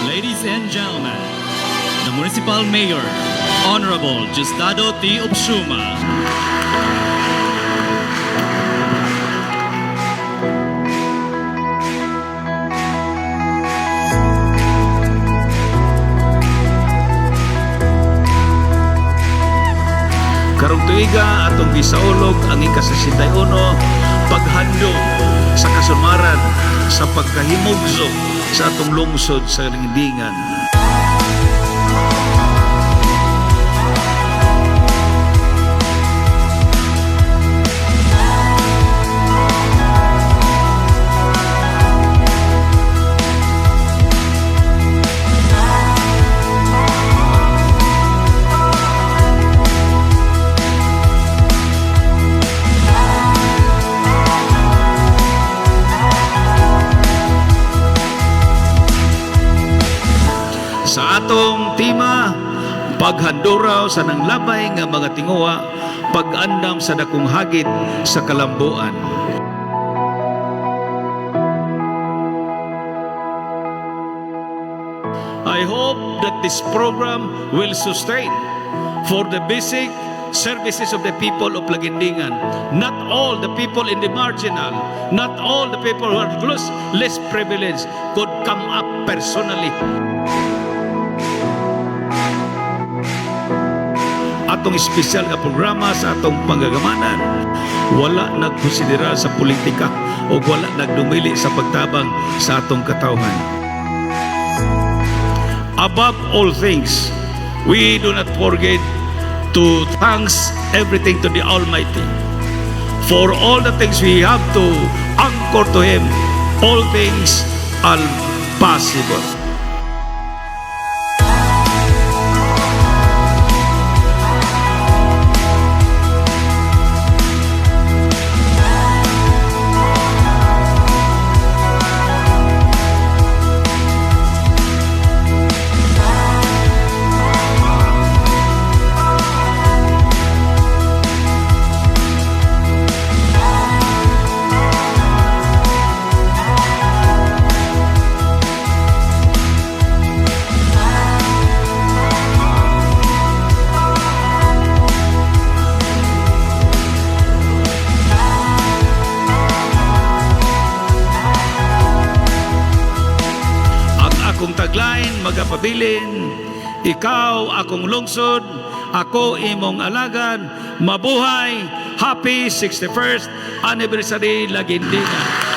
Ladies and gentlemen, the Municipal Mayor, Honorable Justado T. Obsuma. Karong tuiga atong gisaulog ang ika-61 paghandog sa kasumaran sa pagkahimugso sa atong lungsod sa Lingdingan. Sa atong tema, paghanduraw sa nanglabay nga mga tinguha, pag-andam sa dakong hagit sa kalambuan. I hope that this program will sustain for the basic services of the people of Lagindingan. Not all the people in the marginal, not all the people who are less privileged could come up personally. Atong espesyal nga programa sa atong panggagamanan, wala nagkonsidera sa politika o wala nagdumili sa pagtabang sa atong katawhan. Above all things, we do not forget to thanks everything to the Almighty. For all the things we have to anchor to Him, all things are possible. Akong tagline, magapabilin, ikaw akong lungsod, ako imong alagad, mabuhay, happy 61st anniversary Lagindingan.